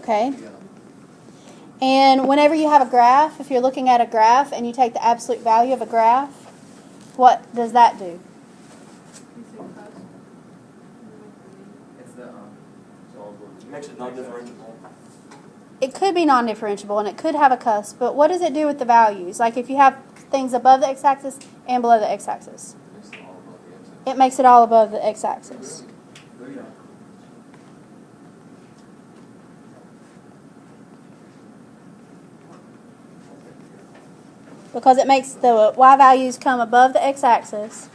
Okay? And whenever you have a graph, if you're looking at a graph and you take the absolute value of a graph, what does that do? It makes it non-differentiable. It could be non-differentiable and it could have a cusp, but what does it do with the values? Like if you have things above the x-axis and below the x-axis. It makes it all above the x-axis. Because it makes the y values come above the x-axis,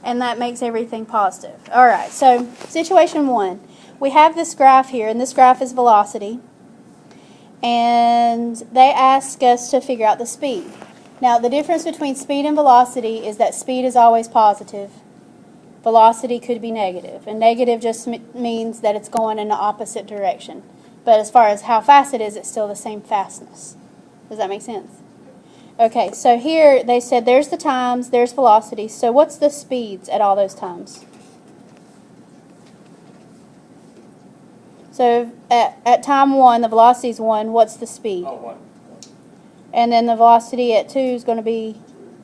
and that makes everything positive. All right, so situation 1. We have this graph here, and this graph is velocity. And they ask us to figure out the speed. Now, the difference between speed and velocity is that speed is always positive. Velocity could be negative. And negative just means that it's going in the opposite direction. But as far as how fast it is, it's still the same fastness. Does that make sense? Okay, so here they said there's the times, there's velocity. So what's the speeds at all those times? So at time 1, the velocity is 1. What's the speed? Oh, 1. And then the velocity at 2 is going to be,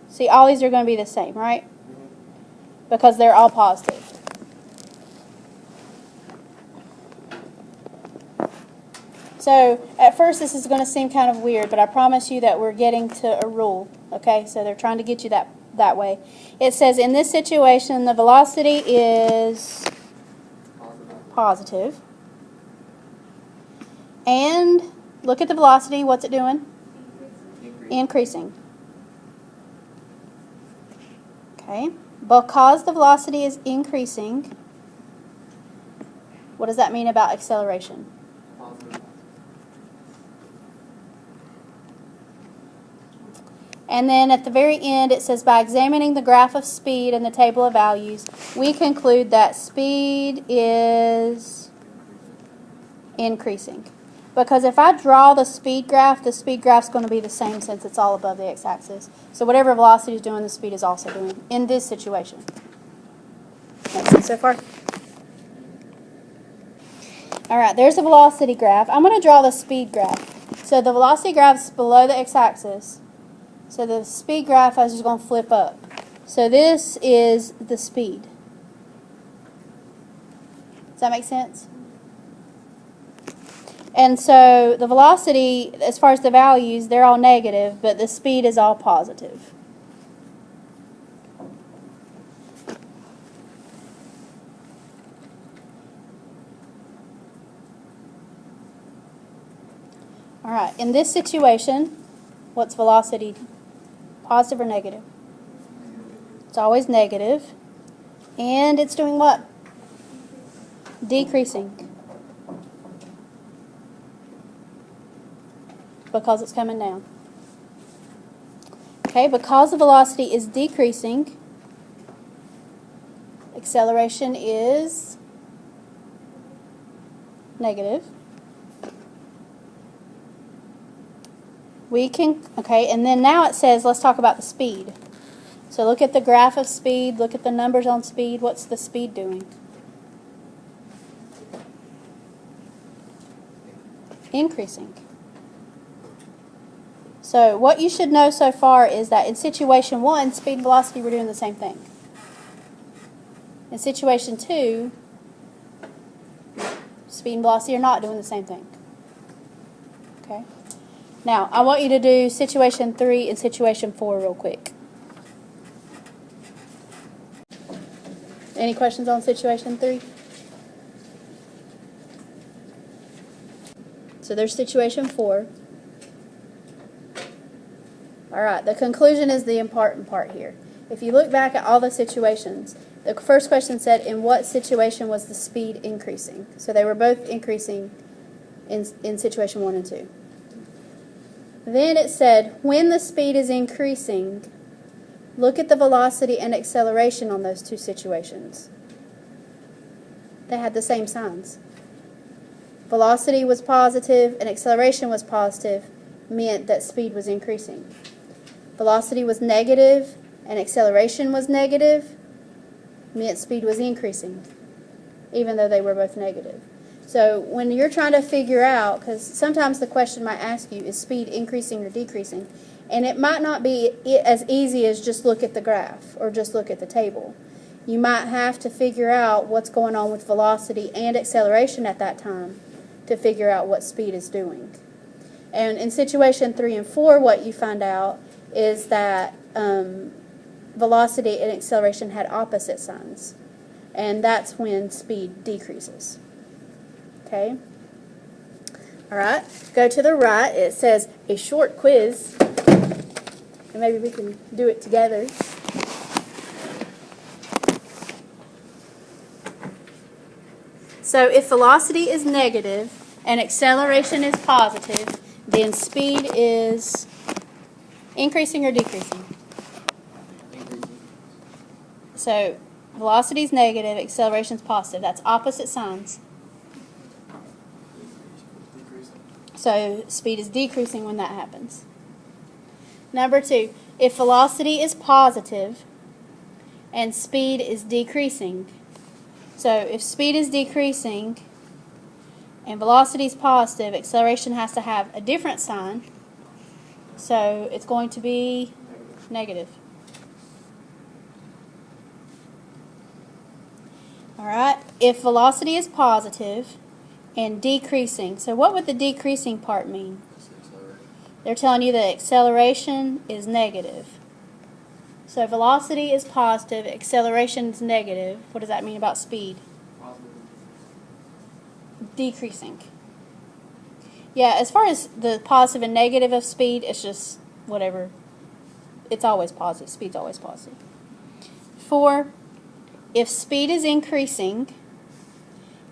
see, all these are going to be the same, right? Because they're all positive. So at first this is going to seem kind of weird, but I promise you that we're getting to a rule. Okay, so they're trying to get you that way. It says in this situation the velocity is positive. And look at the velocity. What's it doing? Increasing. Okay. Because the velocity is increasing, what does that mean about acceleration? And then at the very end it says, by examining the graph of speed and the table of values, we conclude that speed is increasing. Because if I draw the speed graph's going to be the same since it's all above the x-axis. So whatever velocity is doing, the speed is also doing in this situation. Makes sense so far? All right, there's the velocity graph. I'm going to draw the speed graph. So the velocity graph is below the x-axis. So the speed graph is just going to flip up. So this is the speed. Does that make sense? And so the velocity, as far as the values, they're all negative, but the speed is all positive. All right, in this situation, what's velocity? Positive or negative? It's always negative. And it's doing what? Decreasing. Because it's coming down. Okay, because the velocity is decreasing, acceleration is negative. Okay, and then now it says, let's talk about the speed. So look at the graph of speed, look at the numbers on speed. What's the speed doing? Increasing. So what you should know so far is that in situation 1, speed and velocity were doing the same thing. In situation 2, speed and velocity are not doing the same thing. Okay? Now, I want you to do situation 3 and situation 4 real quick. Any questions on situation 3? So there's situation 4. All right, the conclusion is the important part here. If you look back at all the situations, the first question said, in what situation was the speed increasing? So they were both increasing in situation 1 and 2. Then it said, when the speed is increasing, look at the velocity and acceleration on those two situations. They had the same signs. Velocity was positive and acceleration was positive, meant that speed was increasing. Velocity was negative and acceleration was negative, meant speed was increasing, even though they were both negative. So when you're trying to figure out, because sometimes the question might ask you, is speed increasing or decreasing? And it might not be as easy as just look at the graph or just look at the table. You might have to figure out what's going on with velocity and acceleration at that time to figure out what speed is doing. And in situation 3 and 4, what you find out is that velocity and acceleration had opposite signs. And that's when speed decreases. Okay? All right. Go to the right. It says a short quiz. And maybe we can do it together. So if velocity is negative and acceleration is positive, then speed is increasing or decreasing? So velocity is negative, acceleration is positive. That's opposite signs. So speed is decreasing when that happens. Number 2, if velocity is positive and speed is decreasing. So if speed is decreasing and velocity is positive, acceleration has to have a different sign. So it's going to be negative. All right. If velocity is positive and decreasing, so what would the decreasing part mean? They're telling you that acceleration is negative. So velocity is positive, acceleration is negative. What does that mean about speed? Decreasing. Yeah, as far as the positive and negative of speed, it's just whatever. It's always positive. Speed's always positive. 4, if speed is increasing,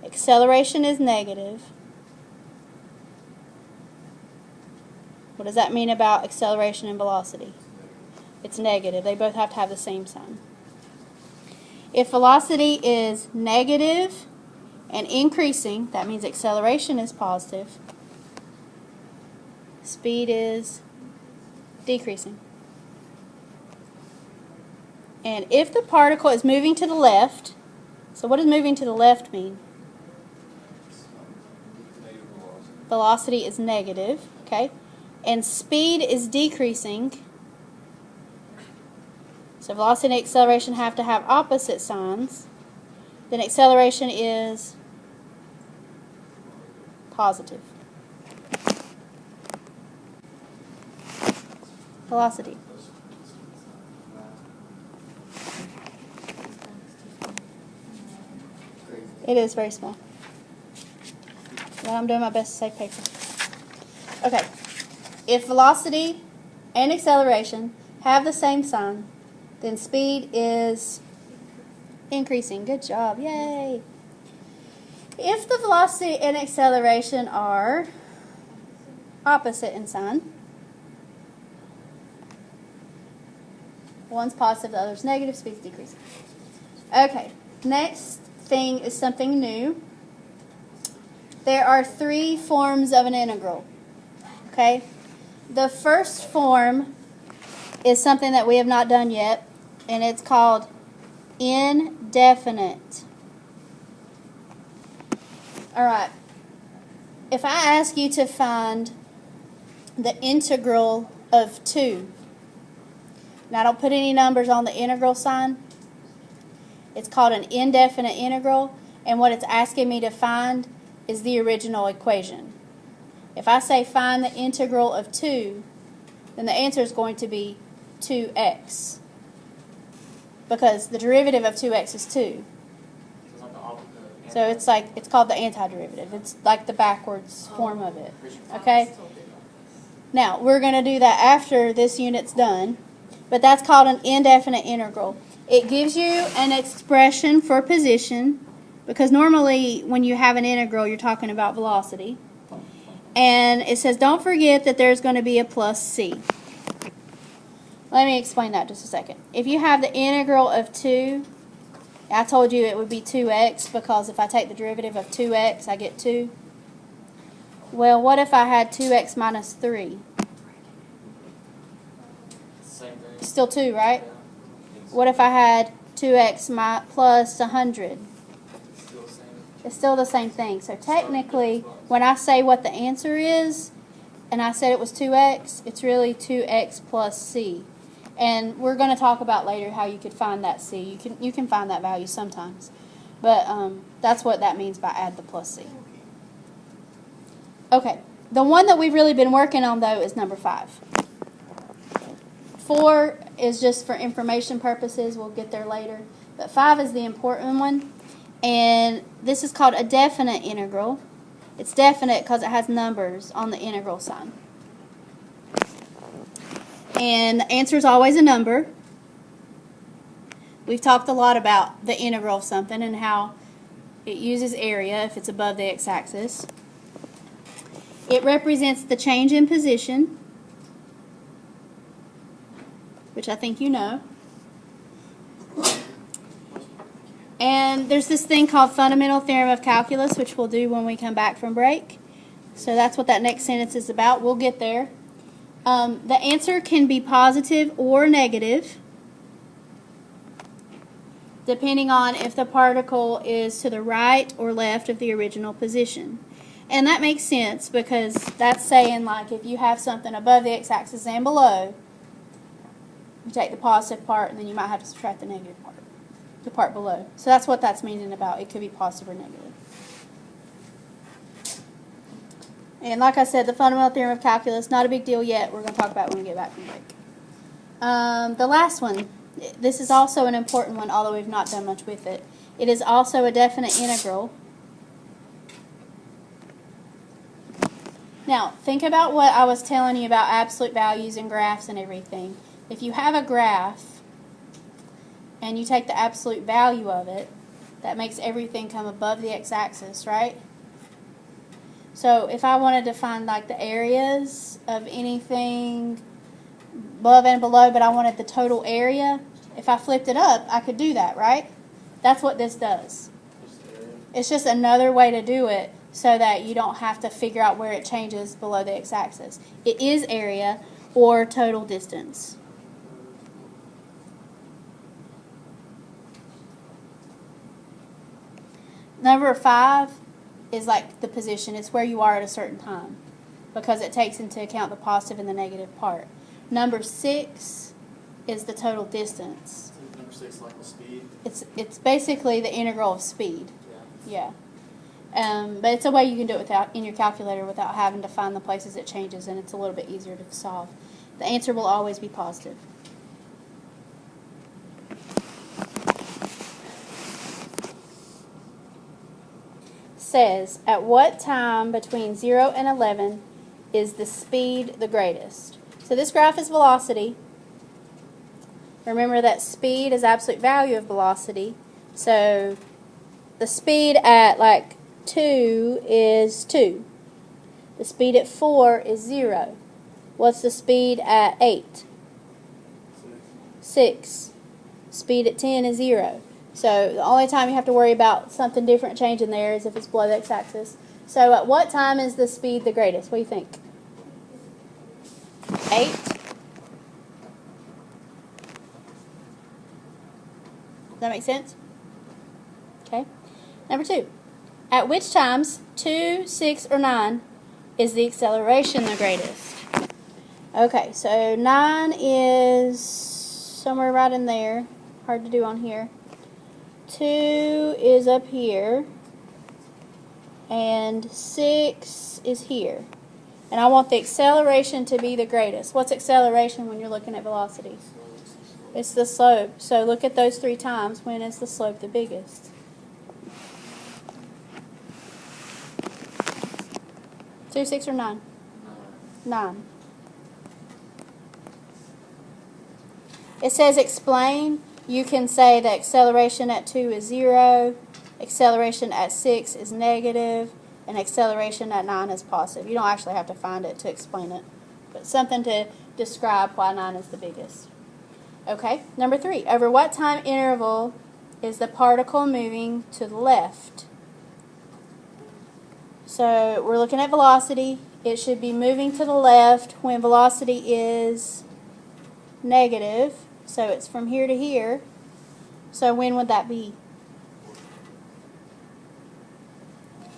acceleration is negative. What does that mean about acceleration and velocity? It's negative. They both have to have the same sign. If velocity is negative and increasing, that means acceleration is positive. Speed is decreasing. And if the particle is moving to the left, so what does moving to the left mean? Velocity is negative, okay? And speed is decreasing. So velocity and acceleration have to have opposite signs. Then acceleration is positive. Velocity. It is very small. But I'm doing my best to save paper. Okay. If velocity and acceleration have the same sign, then speed is increasing. Good job. Yay. If the velocity and acceleration are opposite in sign, one's positive, the other's negative, speed's decreasing. Okay. Next thing is something new. There are 3 forms of an integral. Okay? The first form is something that we have not done yet, and it's called indefinite. Alright, if I ask you to find the integral of 2, now don't put any numbers on the integral sign. It's called an indefinite integral, and what it's asking me to find is the original equation. If I say find the integral of 2, then the answer is going to be 2x. Because the derivative of 2x is 2. So it's called the antiderivative. It's like the backwards form of it. Okay? Now, we're going to do that after this unit's done. But that's called an indefinite integral. It gives you an expression for position. Because normally when you have an integral, you're talking about velocity. And it says, don't forget that there's going to be a plus c. Let me explain that just a second. If you have the integral of 2, I told you it would be 2x, because if I take the derivative of 2x, I get 2. Well, what if I had 2x minus 3? Same thing. Still 2, right? What if I had 2x plus 100? Still the same. It's still the same thing. So technically, when I say what the answer is, and I said it was 2x, it's really 2x plus c. And we're going to talk about later how you could find that c. You can find that value sometimes. But that's what that means by add the plus c. Okay, the one that we've really been working on, though, is number 5. 4 is just for information purposes. We'll get there later. But 5 is the important one. And this is called a definite integral. It's definite because it has numbers on the integral sign. And the answer is always a number. We've talked a lot about the integral of something and how it uses area if it's above the x-axis. It represents the change in position, which I think you know. And there's this thing called fundamental theorem of calculus, which we'll do when we come back from break. So that's what that next sentence is about. We'll get there. The answer can be positive or negative, depending on if the particle is to the right or left of the original position. And that makes sense because that's saying, like, if you have something above the x-axis and below, you take the positive part and then you might have to subtract the negative part, the part below. So that's what that's meaning about. It could be positive or negative. And like I said, the fundamental theorem of calculus, not a big deal yet. We're going to talk about it when we get back from break. The last one, this is also an important one, although we've not done much with it. It is also a definite integral. Now, think about what I was telling you about absolute values and graphs and everything. If you have a graph and you take the absolute value of it, that makes everything come above the x-axis, right? So if I wanted to find like the areas of anything above and below, but I wanted the total area, if I flipped it up, I could do that, right? That's what this does. It's just another way to do it so that you don't have to figure out where it changes below the x-axis. It is area or total distance. Number 5 is like the position. It's where you are at a certain time because it takes into account the positive and the negative part. Number 6 is the total distance. So number 6 like the speed? It's basically the integral of speed. Yeah. But it's a way you can do it without in your calculator without having to find the places it changes, and it's a little bit easier to solve. The answer will always be positive. Says, at what time between 0 and 11 is the speed the greatest? So this graph is velocity. Remember that speed is absolute value of velocity. So the speed at like 2 is 2. The speed at 4 is 0. What's the speed at 8? 6. Speed at 10 is 0. So the only time you have to worry about something different changing there is if it's below the x-axis. So at what time is the speed the greatest? What do you think? 8? Does that make sense? Okay. Number 2. At which times, 2, 6, or 9, is the acceleration the greatest? Okay, so 9 is somewhere right in there. Hard to do on here. 2 is up here. And 6 is here. And I want the acceleration to be the greatest. What's acceleration when you're looking at velocity? It's the slope. So look at those 3 times. When is the slope the biggest? 2, 6, or 9? 9. It says explain. You can say that acceleration at 2 is 0, acceleration at 6 is negative, and acceleration at 9 is positive. You don't actually have to find it to explain it, but something to describe why 9 is the biggest. Okay, number 3. Over what time interval is the particle moving to the left? So we're looking at velocity. It should be moving to the left when velocity is negative. So it's from here to here. So when would that be?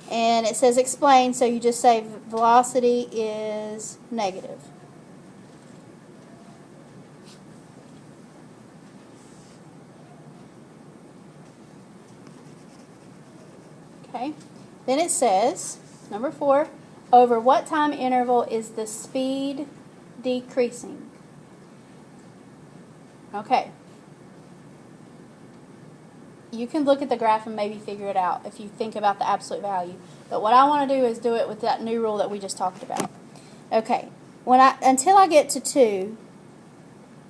And it says explain, so you just say velocity is negative. Okay. Then it says, number 4, over what time interval is the speed decreasing? Okay. You can look at the graph and maybe figure it out if you think about the absolute value. But what I want to do is do it with that new rule that we just talked about. Okay. Until I get to 2,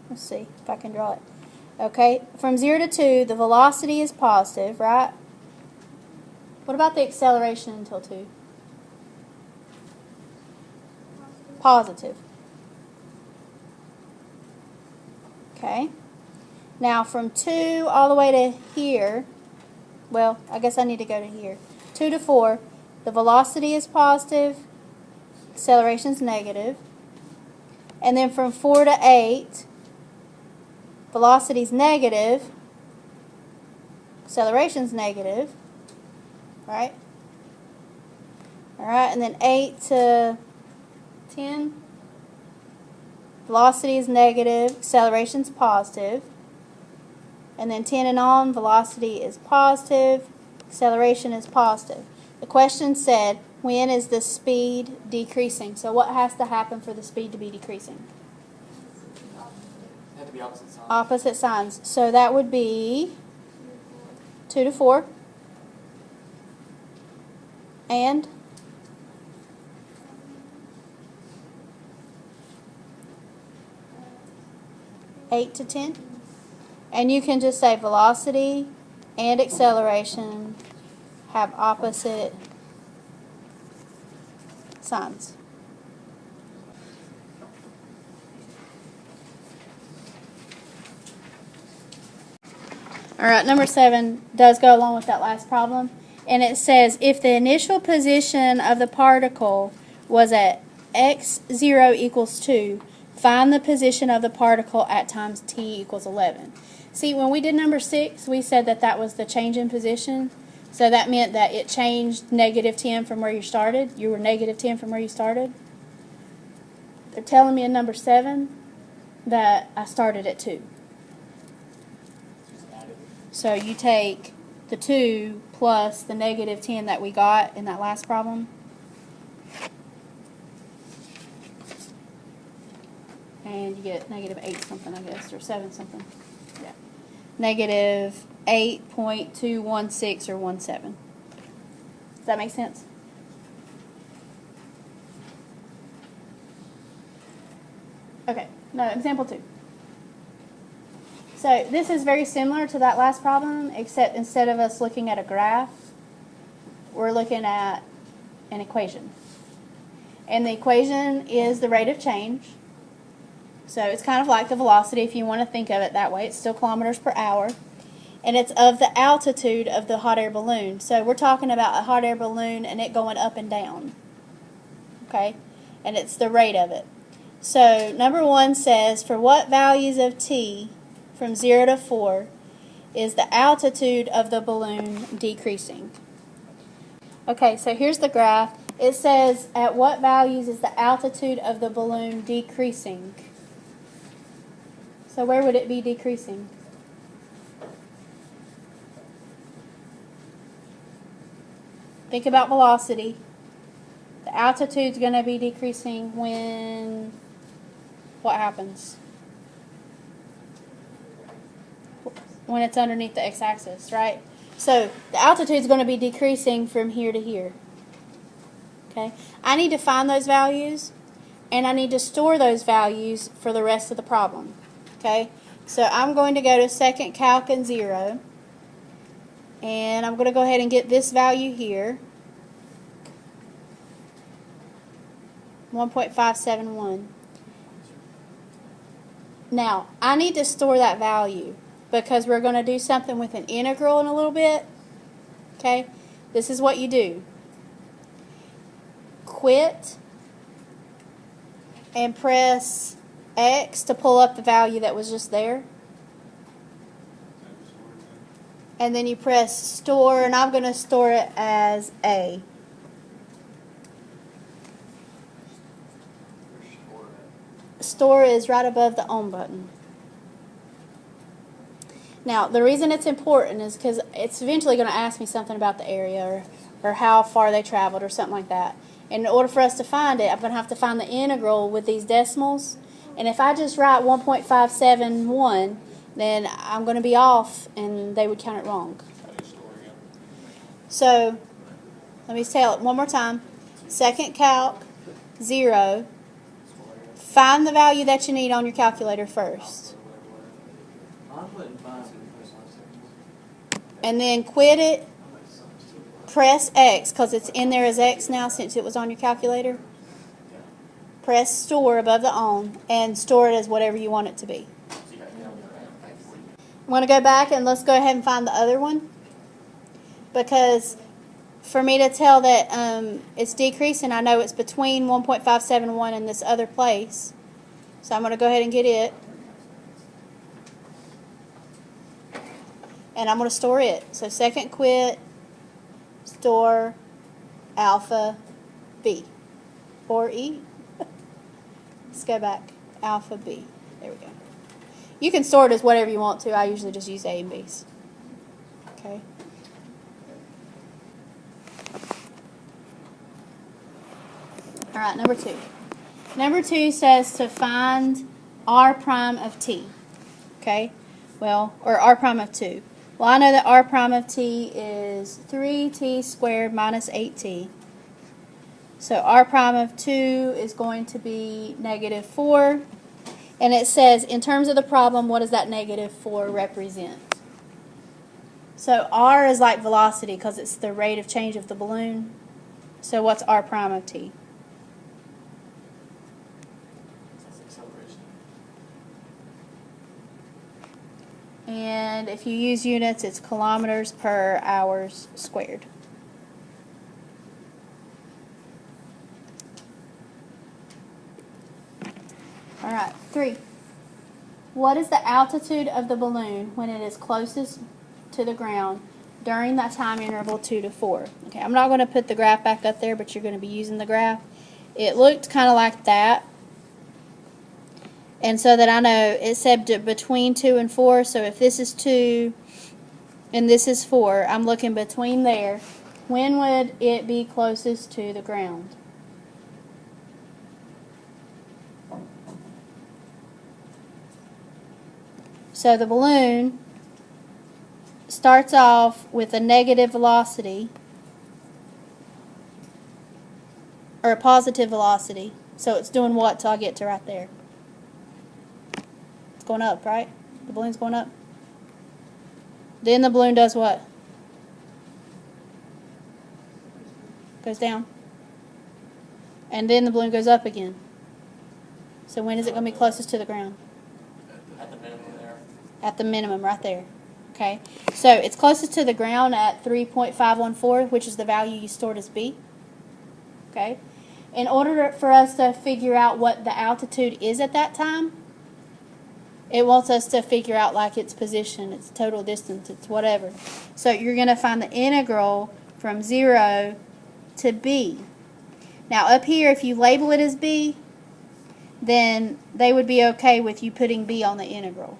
let's see if I can draw it. Okay. From 0 to 2, the velocity is positive, right? What about the acceleration until 2? Positive. Okay. Now from 2 all the way to here, well, I guess I need to go to here. 2 to 4, the velocity is positive, acceleration is negative. And then from 4 to 8, velocity is negative, acceleration is negative. Right? Alright, and then 8 to 10, velocity is negative, acceleration is positive. And then 10 and on, velocity is positive, acceleration is positive. The question said, when is the speed decreasing? So what has to happen for the speed to be decreasing? Have to be opposite signs. Opposite signs. So that would be 2 to 4. And eight to 10. And you can just say velocity and acceleration have opposite signs. Alright, number 7 does go along with that last problem. And it says, if the initial position of the particle was at x0 equals 2, find the position of the particle at times t equals 11. See, when we did number 6, we said that that was the change in position. So that meant that it changed negative 10 from where you started. You were negative 10 from where you started. They're telling me in number 7 that I started at 2. So you take the 2 plus the negative 10 that we got in that last problem. And you get negative 8 something, I guess, or 7 something. Yeah. Negative 8.216 or 17. Does that make sense? Okay, no, example 2. So this is very similar to that last problem, except instead of us looking at a graph, we're looking at an equation. And the equation is the rate of change. So it's kind of like the velocity if you want to think of it that way. It's still kilometers per hour. And it's of the altitude of the hot air balloon. So we're talking about a hot air balloon and it going up and down. Okay? And it's the rate of it. So number 1 says, for what values of t from 0 to 4 is the altitude of the balloon decreasing? Okay, so here's the graph. It says, at what values is the altitude of the balloon decreasing? So where would it be decreasing? Think about velocity. The altitude's going to be decreasing when what happens? When it's underneath the x-axis, right? So the altitude's going to be decreasing from here to here. Okay? I need to find those values, and I need to store those values for the rest of the problem. Okay? So I'm going to go to second calc and 0, and I'm going to go ahead and get this value here, 1.571. Now, I need to store that value because we're going to do something with an integral in a little bit. Okay? This is what you do. Quit and press X to pull up the value that was just there. And then you press store, and I'm going to store it as A. store is right above the on button. Now, the reason it's important is because it's eventually going to ask me something about the area or how far they traveled or something like that. And in order for us to find it, I'm going to have to find the integral with these decimals. And if I just write 1.571, then I'm going to be off and they would count it wrong. So, let me say it one more time. Second calc, 0. Find the value that you need on your calculator first. And then quit it. Press X, because it's in there as X now since it was on your calculator. Press store above the on and store it as whatever you want it to be. I'm going to go back and let's go ahead and find the other one. Because for me to tell that it's decreasing, I know it's between 1.571 and this other place. So I'm going to go ahead and get it. And I'm going to store it. So second quit, store, alpha, B. Or E. Let's go back. Alpha, B. There we go. You can store it as whatever you want to. I usually just use A and B's. Okay. All right, number 2. Number 2 says to find r prime of t. Okay? Well, or r prime of 2. Well, I know that r prime of t is 3t squared minus 8t. So r prime of 2 is going to be negative 4. And it says, in terms of the problem, what does that negative 4 represent? So r is like velocity because it's the rate of change of the balloon. So what's r prime of t? And if you use units, it's kilometers per hours squared. All right, 3. What is the altitude of the balloon when it is closest to the ground during that time interval 2 to 4? Okay, I'm not going to put the graph back up there, but you're going to be using the graph. It looked kind of like that. And so that I know it said between 2 and 4. So if this is 2 and this is 4, I'm looking between there. When would it be closest to the ground? So the balloon starts off with a negative velocity or a positive velocity. So it's doing what till I get to right there? It's going up, right? The balloon's going up. Then the balloon does what? Goes down. And then the balloon goes up again. So when is it going to be closest to the ground? At the minimum there. At the minimum, right there. Okay. So it's closest to the ground at 3.514, which is the value you stored as B. Okay. In order for us to figure out what the altitude is at that time, it wants us to figure out like its position, its total distance, its whatever. So you're going to find the integral from 0 to B. Now up here, if you label it as B, then they would be okay with you putting B on the integral.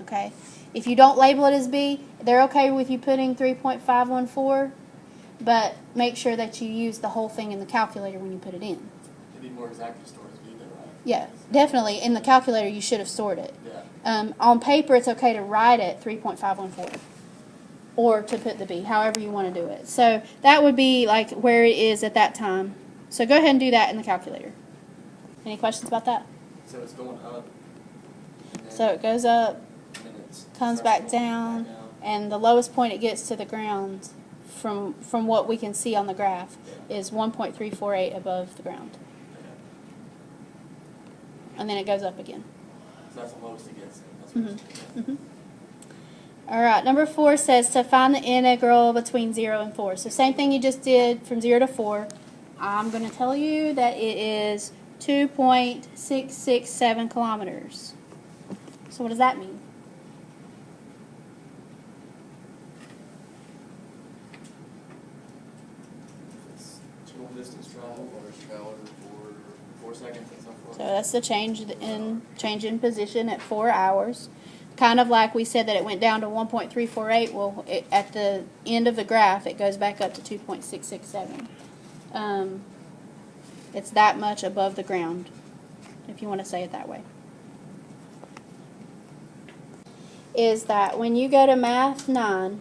Okay? If you don't label it as B, they're okay with you putting 3.514, but make sure that you use the whole thing in the calculator when you put it in. It'd be more exactly stored as B though, right? Yeah, definitely. In the calculator, you should have stored it. Yeah. On paper, it's okay to write it 3.514 or to put the B, however you want to do it. So that would be like where it is at that time. So go ahead and do that in the calculator. Any questions about that? So it's going up. And then, So it goes up, and then it's comes starts back going down, back down. and the lowest point it gets to the ground from what we can see on the graph is 1.348 above the ground. Okay. And then it goes up again. So that's the lowest it gets. That's what it's getting. All right, number 4 says to find the integral between 0 and 4. So same thing you just did from 0 to 4. I'm going to tell you that it is 2.667 kilometers. So what does that mean? It's total distance traveled. 4 4 seconds and so forth. So that's the change in position at 4 hours. Kind of like we said that it went down to 1.348. Well, at the end of the graph, it goes back up to 2.667. It's that much above the ground, if you want to say it that way. Is that when you go to Math 9,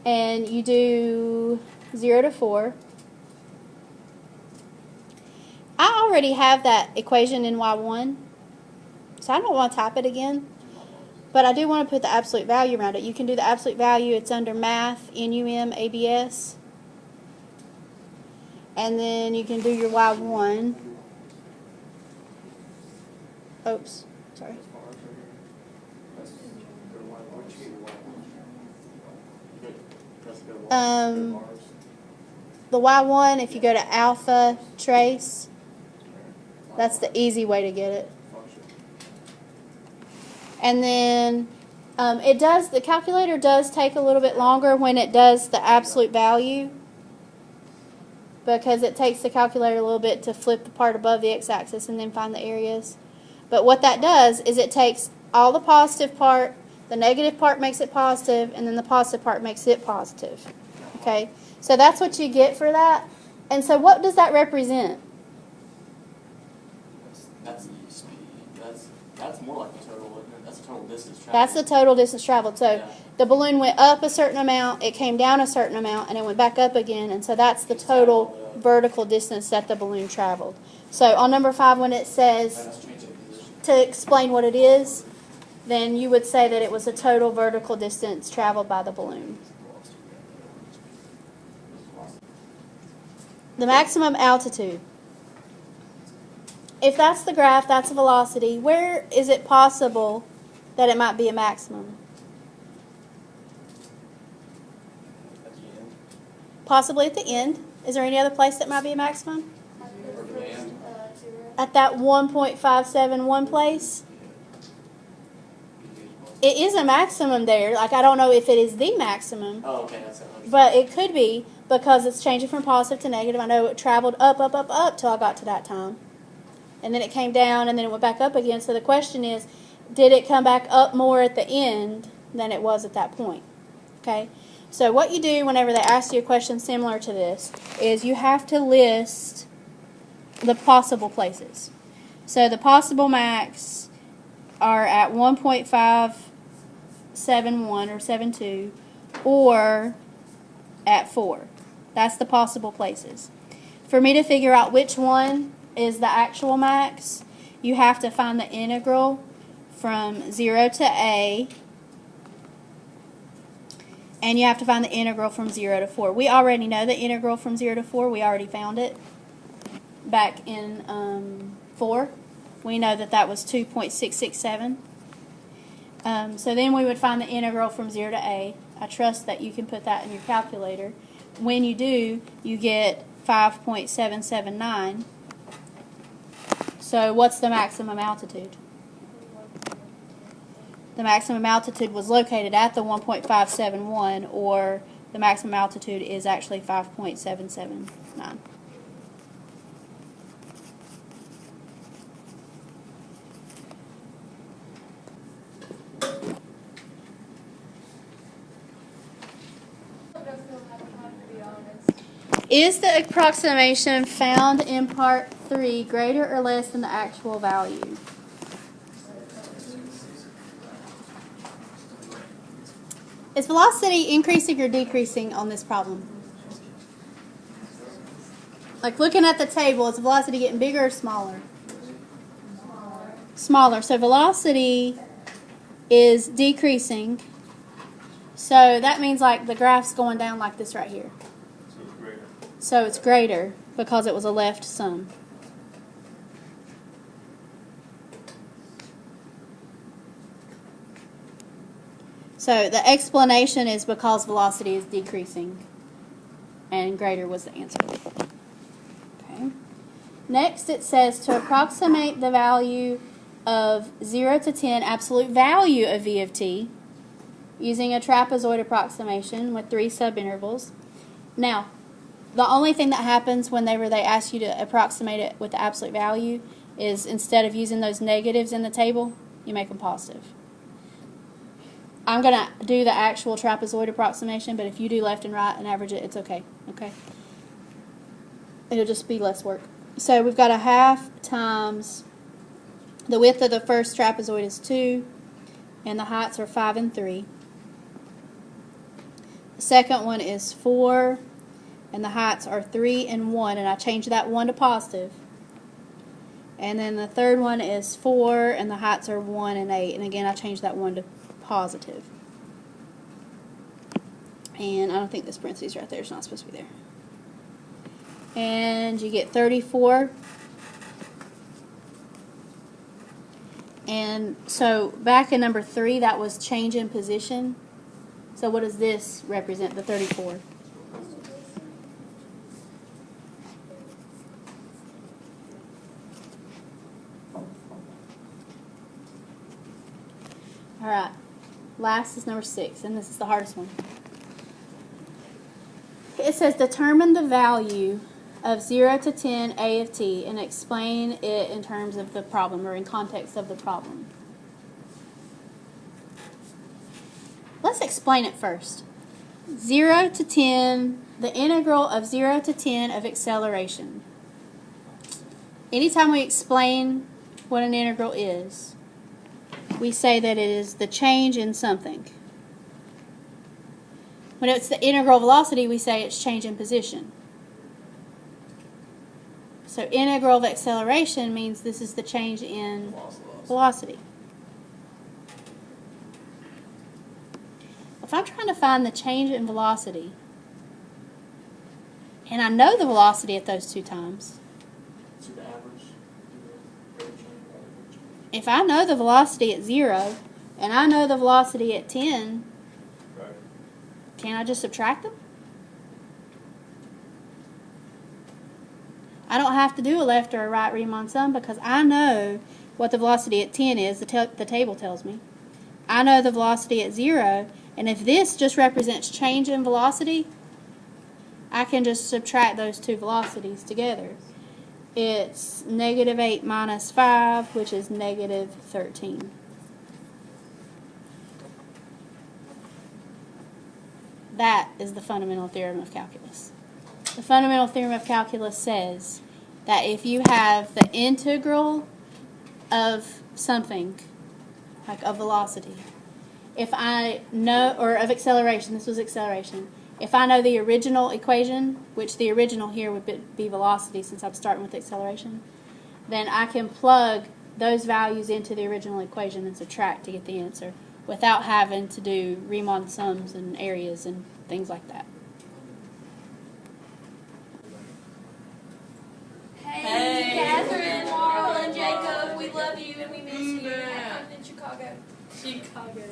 and you do 0 to 4, I already have that equation in Y1, so I don't want to type it again, but I do want to put the absolute value around it. You can do the absolute value. It's under Math, NUM, ABS, and then you can do your Y1. Oops, sorry. The Y1, if you go to alpha trace, that's the easy way to get it. And then the calculator does take a little bit longer when it does the absolute value, because it takes the calculator a little bit to flip the part above the x-axis and then find the areas. But what that does is it takes all the positive part, the negative part makes it positive, and then the positive part makes it positive. Okay? So that's what you get for that. And so what does that represent? That's the speed. That's more like the total, isn't it? That's the total distance traveled. That's the total distance traveled. So Yeah. the balloon went up a certain amount, it came down a certain amount, and it went back up again. And so that's the total vertical distance that the balloon traveled. So on number 5, when it says That's changing position. to explain what it is, then you would say that it was the total vertical distance traveled by the balloon. The maximum altitude. If that's the graph, that's a velocity, where is it possible that it might be a maximum? At the end. Possibly at the end. Is there any other place that might be a maximum? Or the end. At that 1.571 place? It is a maximum there. Like, I don't know if it is the maximum, Oh, okay, that's it. but it could be because it's changing from positive to negative. I know it traveled up till I got to that time. And then it came down, and then it went back up again. So the question is, did it come back up more at the end than it was at that point? Okay? So what you do whenever they ask you a question similar to this is you have to list the possible places. So the possible max are at 1.571 or 72 or at 4. That's the possible places. For me to figure out which one is the actual max, you have to find the integral from 0 to a, and you have to find the integral from 0 to 4. We already know the integral from 0 to 4. We already found it back in 4. We know that that was 2.667. So then we would find the integral from 0 to a. I trust that you can put that in your calculator. When you do, you get 5.779. So what's the maximum altitude? The maximum altitude was located at the 1.571, or the maximum altitude is actually 5.779. Is the approximation found in part 3 greater or less than the actual value? Is velocity increasing or decreasing on this problem? Like looking at the table, is velocity getting bigger or smaller? Smaller. So velocity is decreasing. So that means like the graph's going down like this right here. So it's greater because it was a left sum. So the explanation is because velocity is decreasing, and greater was the answer. Okay. Next it says to approximate the value of 0 to 10 absolute value of v of t, using a trapezoid approximation with 3 subintervals. Now, the only thing that happens whenever they ask you to approximate it with the absolute value is instead of using those negatives in the table, you make them positive. I'm going to do the actual trapezoid approximation, but if you do left and right and average it, it's okay. Okay? It'll just be less work. So we've got a half times the width of the first trapezoid is 2, and the heights are 5 and 3. The second one is 4, and the heights are 3 and 1, and I changed that 1 to positive. And then the third one is 4, and the heights are 1 and 8, and again I changed that 1 to positive. And I don't think this parentheses right there is not supposed to be there. And you get 34. And so back in number 3, that was change in position. So what does this represent, the 34? All right. Last is number 6, and this is the hardest one. It says determine the value of 0 to 10 a of t and explain it in terms of the problem or in context of the problem. Let's explain it first. 0 to 10, the integral of 0 to 10 of acceleration. Anytime we explain what an integral is, we say that it is the change in something. When it's the integral velocity, we say it's change in position. So integral of acceleration means this is the change in velocity. If I'm trying to find the change in velocity, and I know the velocity at those 2 times, So the average, if I know the velocity at 0, and I know the velocity at 10, right. can I just subtract them? I don't have to do a left or a right Riemann sum because I know what the velocity at 10 is, the table tells me. I know the velocity at 0, and if this just represents change in velocity, I can just subtract those 2 velocities together. It's -8 minus 5, which is -13. That is the fundamental theorem of calculus. The fundamental theorem of calculus says that if you have the integral of something, like a velocity, if I know, or of acceleration, this was acceleration, if I know the original equation, which the original here would be velocity since I'm starting with acceleration, then I can plug those values into the original equation and subtract to get the answer without having to do Riemann sums and areas and things like that. Hey, Catherine, Laurel, and Jacob, we love you and we miss you. I'm in Chicago. Chicago.